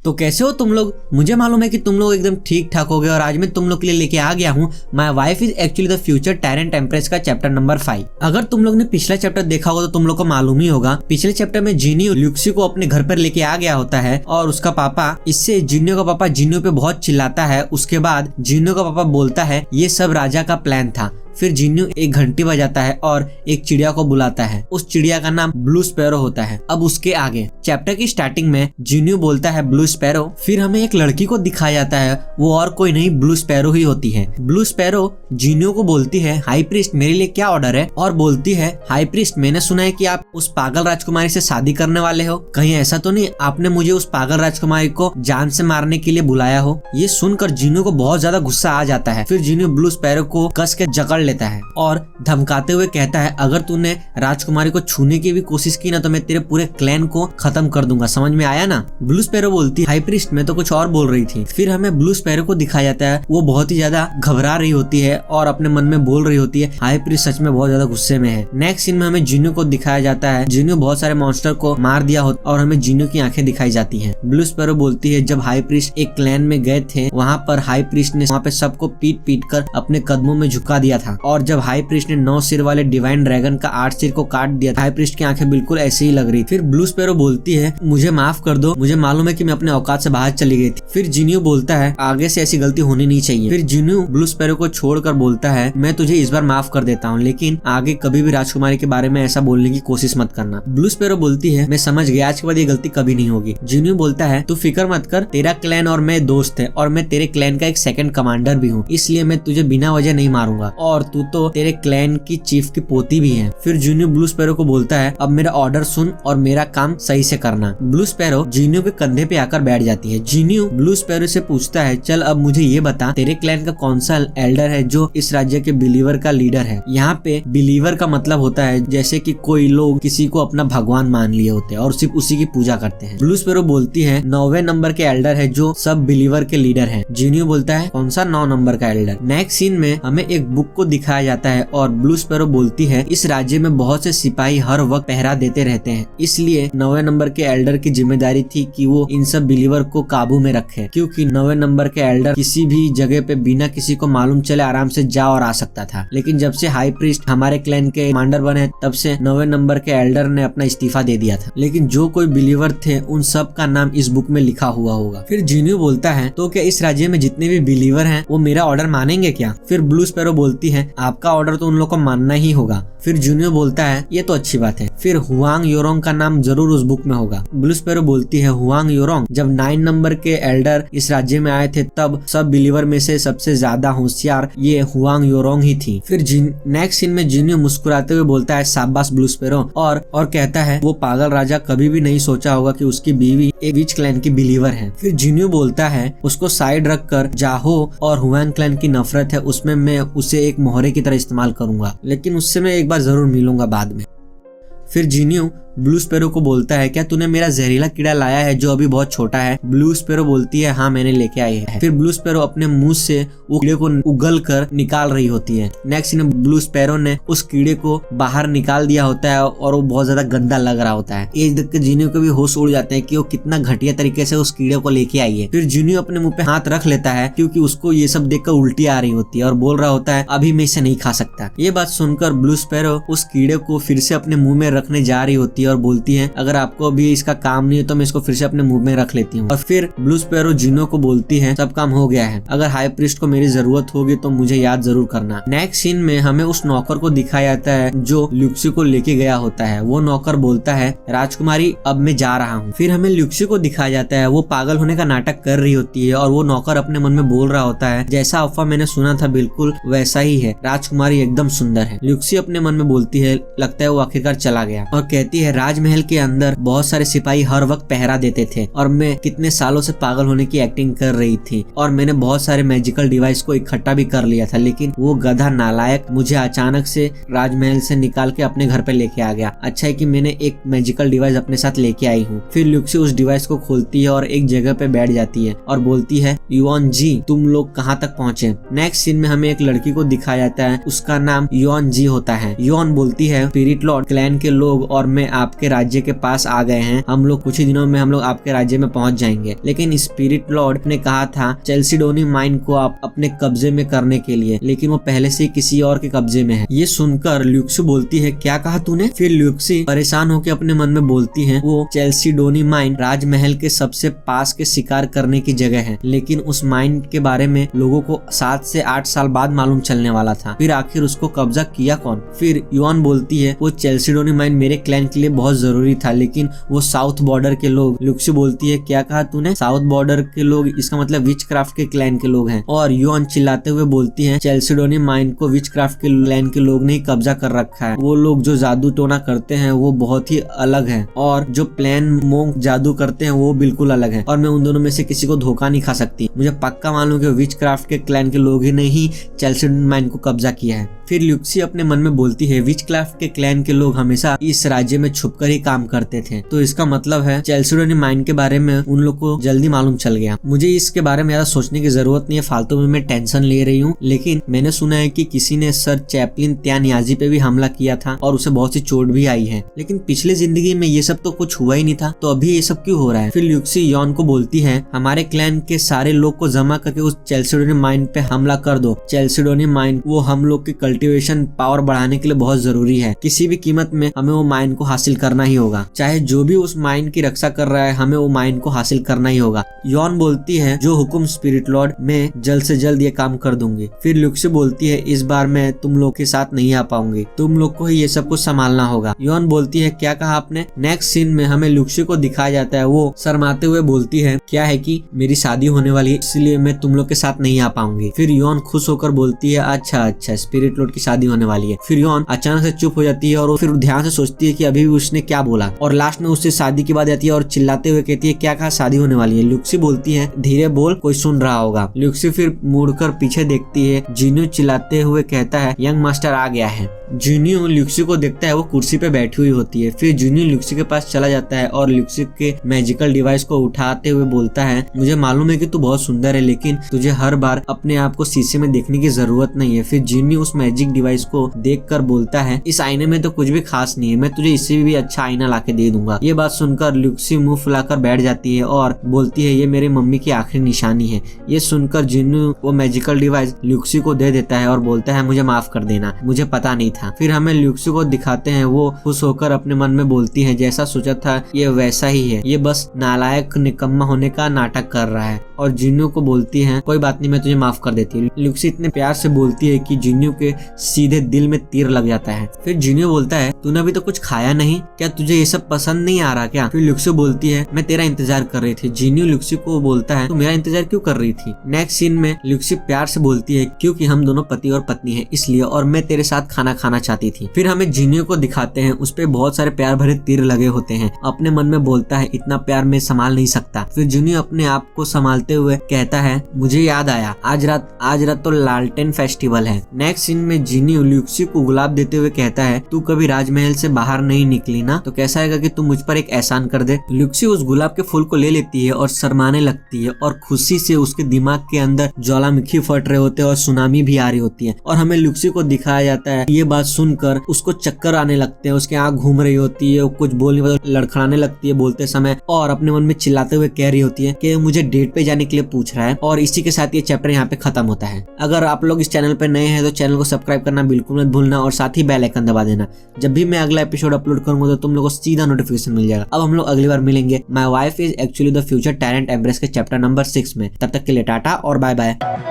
तो कैसे हो तुम लोग? मुझे मालूम है कि तुम लोग एकदम ठीक ठाक हो गए और आज मैं तुम लोग के लिए लेके आ गया हूँ my wife is actually the future tyrant empress का चैप्टर नंबर 5। अगर तुम लोग ने पिछला चैप्टर देखा होगा तो तुम लोग को मालूम ही होगा। पिछले चैप्टर में जिनियो ल्यूक्सी को अपने घर पर लेके आ गया होता है और उसका पापा इससे जिनियो का पापा जिनियो पे बहुत चिल्लाता है। उसके बाद जिनियो का पापा बोलता है ये सब राजा का प्लान था। फिर जिन्नू एक घंटी बजाता है और एक चिड़िया को बुलाता है। उस चिड़िया का नाम ब्लू स्पैरो होता है। अब उसके आगे चैप्टर की स्टार्टिंग में जिन्नू बोलता है ब्लू स्पैरो। फिर हमें एक लड़की को दिखाया जाता है, वो और कोई नहीं ब्लू स्पैरो ही होती है। ब्लू स्पैरो जिन्नू को बोलती है हाई प्रीस्ट मेरे लिए क्या ऑर्डर है, और बोलती है हाई प्रीस्ट मैंने सुना है कि आप उस पागल राजकुमारी से शादी करने वाले हो, कहीं ऐसा तो नहीं आपने मुझे उस पागल राजकुमारी को जान से मारने के लिए बुलाया हो। ये सुनकर जिन्नू को बहुत ज्यादा गुस्सा आ जाता है। फिर जिन्नू ब्लू स्पैरो को कस के जकड़ लेता है और धमकाते हुए कहता है अगर तूने राजकुमारी को छूने की भी कोशिश की ना तो मैं तेरे पूरे क्लैन को खत्म कर दूंगा, समझ में आया ना। ब्लू स्पैरो बोलती है हाई प्रीस्ट मैं तो कुछ और बोल रही थी। फिर हमें ब्लू स्पैरो को दिखाया जाता है, वो बहुत ही ज्यादा घबरा रही होती है और अपने मन में बोल रही होती है हाई प्रीस्ट सच में बहुत ज्यादा गुस्से में है। नेक्स्ट सीन में हमें जिन्नू को दिखाया जाता है, जिन्नू बहुत सारे मॉन्स्टर को मार दिया होता और हमें जिन्नू की आंखें दिखाई जाती है। ब्लू स्पैरो बोलती है जब हाई प्रीस्ट एक क्लैन में गए थे वहाँ पर हाई प्रीस्ट ने वहाँ पे सबको पीट पीट कर अपने कदमों में झुका दिया था, और जब हाई प्रीस्ट ने 9 सिर वाले डिवाइन ड्रैगन का 8 सिर को काट दिया था, हाई प्रीस्ट की आंखें बिल्कुल ऐसे ही लग रही। फिर ब्लू स्पैरो बोलती है मुझे माफ कर दो, मुझे मालूम है कि मैं अपने औकात से बाहर चली गई थी। फिर जिन्नू बोलता है आगे से ऐसी गलती होनी नहीं चाहिए। फिर जिन्नू ब्लू स्पैरो को छोड़कर बोलता है मैं तुझे इस बार माफ कर देता हूँ, लेकिन आगे कभी भी राजकुमारी के बारे में ऐसा बोलने की कोशिश मत करना। ब्लू स्पैरो बोलती है मैं समझ गया, आज के बाद ये गलती कभी नहीं होगी। जिन्नू बोलता है तू फिक्र मत कर, तेरा क्लैन और मैं दोस्त है और मैं तेरे क्लैन का एक सेकंड कमांडर भी हूँ, इसलिए मैं तुझे बिना वजह नहीं मारूंगा, और तू तो तेरे क्लैन की चीफ की पोती भी है। फिर जिन्नू ब्लू स्पैरो को बोलता है अब मेरा ऑर्डर सुन और मेरा काम सही से करना। ब्लू स्पैरो जिन्नू के कंधे पे आकर बैठ जाती है। जिन्नू ब्लू स्पैरो से पूछता है चल अब मुझे ये बता तेरे क्लैन का कौन सा एल्डर है जो इस राज्य के बिलीवर का लीडर है। यहाँ पे बिलीवर का मतलब होता है जैसे कि कोई लोग किसी को अपना भगवान मान लिए होते हैं और सिर्फ उसी की पूजा करते हैं। ब्लू स्पैरो बोलती है 9वें नंबर के एल्डर है जो सब बिलीवर के लीडर है। जिन्नू बोलता है कौन सा 9 नंबर का एल्डर। नेक्स्ट सीन में हमें एक बुक को दिखाया जाता है और ब्लू स्पैरो बोलती है इस राज्य में बहुत से सिपाही हर वक्त पहरा देते रहते हैं, इसलिए 9वें नंबर के एल्डर की जिम्मेदारी थी कि वो इन सब बिलीवर को काबू में रखे, क्योंकि 9वें नंबर के एल्डर किसी भी जगह पे बिना किसी को मालूम चले आराम से जा और आ सकता था। लेकिन जब से हाई प्रीस्ट हमारे क्लैन के कमांडर बने तब से 9वें नंबर के एल्डर ने अपना इस्तीफा दे दिया था, लेकिन जो कोई बिलीवर थे उन सब का नाम इस बुक में लिखा हुआ होगा। फिर जिन्नू बोलता है तो क्या इस राज्य में जितने भी बिलीवर हैं वो मेरा ऑर्डर मानेंगे क्या। फिर ब्लू स्पैरो बोलती है आपका ऑर्डर तो उन लोग को मानना ही होगा। फिर जिन्नू बोलता है ये तो अच्छी बात है, फिर हुआंग योरोंग का नाम जरूर उस बुक में होगा। ब्लू स्पैरो बोलती है हुआंग योरोंग जब 9 नंबर के एल्डर इस राज्य में आए थे तब सब बिलीवर में से सबसे ज्यादा होशियार ये हुआंग योरोंग ही थी। फिर नेक्स्ट सीन में जिन्नू मुस्कुराते हुए बोलता है शाबाश ब्लू स्पैरो, और कहता है वो पागल राजा कभी भी नहीं सोचा होगा कि उसकी बीवी एक विच क्लैन की बिलीवर है। फिर जिन्नू बोलता है उसको साइड रख कर जाहो और हुआंग क्लैन की नफरत है उसमें मैं उसे एक मोहरे की तरह इस्तेमाल करूंगा, लेकिन उससे मैं एक बार जरूर मिलूंगा बाद में। फिर जिन्नू ब्लू स्पैरो को बोलता है क्या तूने मेरा जहरीला कीड़ा लाया है जो अभी बहुत छोटा है। ब्लू स्पैरो बोलती है हाँ मैंने लेके आई है। फिर ब्लू स्पैरो अपने मुंह से वो कीड़े को उगल कर निकाल रही होती है। नेक्स्ट सीन ब्लू स्पैरो ने उस कीड़े को बाहर निकाल दिया होता है और वो बहुत ज्यादा गंदा लग रहा होता है। ये देख कर जिन्नू को भी होश उड़ जाते हैं कि वो कितना घटिया तरीके से उस कीड़े को लेके आई है। फिर जिन्नू अपने मुंह पे हाथ रख लेता है क्योंकि उसको ये सब देखकर उल्टी आ रही होती है और बोल रहा होता है अभी मैं इसे नहीं खा सकता। ये बात सुनकर ब्लू स्पैरो उस कीड़े को फिर से अपने मुंह में रखने जा रही होती है और बोलती है अगर आपको अभी इसका काम नहीं है तो मैं इसको फिर से अपने मुंह में रख लेती हूँ। और फिर ब्लू स्पैरो जिन्नू को बोलती है सब काम हो गया है, अगर हाई प्रीस्ट को मेरी जरूरत होगी तो मुझे याद जरूर करना। नेक्स्ट सीन में हमें उस नौकर को दिखाया जाता है जो ल्यूक्सी को लेके गया होता है। वो नौकर बोलता है राजकुमारी अब मैं जा रहा हूँ। फिर हमें ल्यूक्सी को दिखाया जाता है, वो पागल होने का नाटक कर रही होती है और वो नौकर अपने मन में बोल रहा होता है जैसा अफवाह मैंने सुना था बिल्कुल वैसा ही है, राजकुमारी एकदम सुंदर है। ल्यूक्सी अपने मन में बोलती है लगता है वो आखिरकार चला गया, और कहती है राजमहल के अंदर बहुत सारे सिपाही हर वक्त पहरा देते थे और मैं कितने सालों से पागल होने की एक्टिंग कर रही थी और मैंने बहुत सारे मैजिकल डिवाइस को इकट्ठा भी कर लिया था, लेकिन वो गधा नालायक मुझे अचानक से राजमहल से निकाल के अपने घर पे लेके आ गया। अच्छा है कि मैंने एक मैजिकल डिवाइस अपने साथ लेके आई हूँ। फिर ल्यूक्सी उस डिवाइस को खोलती है और एक जगह पे बैठ जाती है और बोलती है युआन जी तुम लोग कहाँ तक पहुँचे। नेक्स्ट सीन में हमें एक लड़की को दिखाया जाता है, उसका नाम युआन जी होता है। युआन बोलती है स्पिरिट लॉर्ड क्लैन के लोग और मैं आपके राज्य के पास आ गए हैं, हम लोग कुछ ही दिनों में हम लोग आपके राज्य में पहुंच जाएंगे। लेकिन स्पिरिट लॉर्ड ने कहा था चेल्सिडोनी माइन को आप अपने कब्जे में करने के लिए, लेकिन वो पहले से किसी और के कब्जे में है। ये सुनकर ल्यूक्सी बोलती है क्या कहा तूने? फिर ल्यूक्सी परेशान होकर अपने मन में बोलती है वो चेल्सिडोनी माइन राजमहल के सबसे पास के शिकार करने की जगह है, लेकिन उस माइन के बारे में लोगों को 7 से 8 साल बाद मालूम चलने वाला था। फिर आखिर उसको कब्जा किया कौन? फिर युआन बोलती है वो चेल्सिडोनी माइन मेरे क्लैन के लिए बहुत जरूरी था, लेकिन वो साउथ बॉर्डर के लोग। ल्यूक्सी बोलती है क्या कहा तूने? साउथ बॉर्डर के लोग, इसका मतलब विचक्राफ्ट के क्लैन के लोग हैं। और युआन चिल्लाते हुए बोलती है चेल्सिडोनी माइन को विचक्राफ्ट के क्लैन के लोग ने कब्जा कर रखा है। वो लोग जो जादू टोना करते हैं वो बहुत ही अलग है, और जो प्लेन मोंक जादू करते हैं वो बिल्कुल अलग है, और मैं उन दोनों में से किसी को धोखा नहीं खा सकती। मुझे पक्का मालूम कि विचक्राफ्ट के क्लैन के लोग ही ने ही चेल्सिडोनी माइन को कब्जा किया है। फिर ल्यूक्सी अपने मन में बोलती है विचक्राफ्ट के क्लैन के लोग हमेशा इस राज्य में छुपकर ही काम करते थे, तो इसका मतलब है चेल्सिडोनी माइन के बारे में उन लोग को जल्दी मालूम चल गया। मुझे इसके बारे में ज्यादा सोचने की जरूरत नहीं है, फालतू में मैं टेंशन ले रही हूँ। लेकिन मैंने सुना है कि किसी ने सर चैपलिन त्यानियाजी पे भी हमला किया था और उसे बहुत सी चोट भी आई है, लेकिन पिछले जिंदगी में ये सब तो कुछ हुआ ही नहीं था, तो अभी ये सब क्यों हो रहा है? फिर ल्यूक्सी युआन को बोलती है हमारे क्लैन के सारे लोग को जमा करके उस चेल्सिडोनी माइन पे हमला कर दो। चेल्सिडोनी माइन वो हम लोग की कल्टीवेशन पावर बढ़ाने के लिए बहुत जरूरी है। किसी भी कीमत में हमें वो माइन को हासिल करना ही होगा, चाहे जो भी उस माइन की रक्षा कर रहा है, हमें वो माइन को हासिल करना ही होगा। युआन बोलती है जो हुकुम स्पिरिट लॉर्ड, मैं जल्द से जल्द ये काम कर दूंगी। फिर ल्यूक्सी बोलती है इस बार मैं तुम लोग के साथ नहीं आ पाऊंगी, तुम लोग को ही ये सब कुछ संभालना होगा। युआन बोलती है क्या कहा आपने? नेक्स्ट सीन में हमें ल्यूक्सी को दिखाया जाता है, वो शर्माते हुए बोलती है क्या है कि मेरी शादी होने वाली है, इसलिए मैं तुम लोग के साथ नहीं आ पाऊंगी। फिर युआन खुश होकर बोलती है अच्छा स्पिरिट लॉर्ड की शादी होने वाली है। फिर युआन अचानक से चुप हो जाती है और फिर ध्यान से सोचती है कि अभी भी उसने क्या बोला, और लास्ट में उससे शादी की बात आती है और चिल्लाते हुए कहती है क्या कहा? शादी होने वाली है। ल्यूक्सी बोलती है धीरे बोल, कोई सुन रहा होगा। ल्यूक्सी फिर मुड़कर पीछे देखती है, जिन्यू चिल्लाते हुए कहता है यंग मास्टर आ गया है। जिन्यू ल्यूक्सी को देखता है, वो कुर्सी पे बैठी हुई होती है। फिर जिन्यू ल्यूक्सी के पास चला जाता है और ल्यूक्सी के मैजिकल डिवाइस को उठाते हुए बोलता है मुझे मालूम है कि तू बहुत सुंदर है, लेकिन तुझे हर बार अपने आप को शीशे में देखने की जरूरत नहीं है। फिर जिन्यू उस मैजिक डिवाइस को देखकर बोलता है इस आईने में तो कुछ भी खास नहीं है, मैं तुझे इससे भी अच्छा आईना लाके दे दूंगा। ये बात सुनकर ल्यूक्सी मुंह फुलाकर बैठ जाती है और बोलती है ये मेरी मम्मी की आखिरी निशानी है। ये सुनकर जिन्यू वो मैजिकल डिवाइस ल्यूक्सी को दे देता है और बोलता है मुझे माफ कर देना, मुझे पता नहीं था। फिर हमें ल्यूक्सी को दिखाते हैं, वो खुश होकर अपने मन में बोलती है जैसा सोचा था ये वैसा ही है, ये बस नालायक निकम्मा होने का नाटक कर रहा है। और जिन्यू को बोलती है कोई बात नहीं, मैं तुझे माफ कर देती हूँ। ल्यूक्सी इतने प्यार से बोलती है कि जिन्यू के सीधे दिल में तीर लग जाता है। फिर जिन्यू बोलता है तूने अभी तो कुछ खाया नहीं, क्या तुझे ये सब पसंद नहीं आ रहा क्या? फिर ल्यूक्सी बोलती है मैं तेरा इंतजार कर रही थी। जिन्यू ल्यूक्सी को बोलता है तू मेरा इंतजार क्यों कर रही थी? नेक्स्ट सीन में ल्यूक्सी प्यार से बोलती है क्योंकि हम दोनों पति और पत्नी है इसलिए, और मैं तेरे साथ खाना खाना चाहती थी। फिर हमें जिन्यू को दिखाते हैं, उस पे बहुत सारे प्यार भरे तीर लगे होते हैं। अपने मन में बोलता है इतना प्यार मैं संभाल नहीं सकता। फिर जिन्यू अपने आप को संभालते हुए कहता है मुझे याद आया आज रात तो लालटेन फेस्टिवल है। नेक्स्ट सीन में जिन्यू ल्यूक्सी को गुलाब देते हुए कहता है तू कभी राजमहल से बाहर नहीं निकली ना, तो कैसा है कि तू मुझ पर एक एहसान कर दे। ल्यूक्सी उस गुलाब के फूल को ले लेती है और शर्माने लगती है, और खुशी से उसके दिमाग के अंदर ज्वालामुखी फट रहे होते हैं और सुनामी भी आ रही होती है। और हमें ल्यूक्सी को दिखाया जाता है ये बात सुनकर उसको चक्कर आने लगते हैं, उसकी आंख घूम रही होती है, कुछ बोलने वाला लड़खड़ाने लगती है बोलते समय, और अपने मन में चिल्लाते हुए कह रही होती है कि मुझे डेट पे जाने के लिए पूछ रहा है। और इसी के साथ ये चैप्टर यहाँ पे खत्म होता है। अगर आप लोग इस चैनल पे नए हैं तो चैनल को सब्सक्राइब करना बिल्कुल मत भूलना, और साथ ही बेल आइकन दबा देना। जब भी मैं अगला एपिसोड अपलोड करूंगा तो तुम लोगों को सीधा नोटिफिकेशन मिल जाएगा। अब हम लोग अगली बार मिलेंगे my wife is actually the future tyrant empress के चैप्टर नंबर 6 में। तब तक के लिए टाटा और बाय बाय।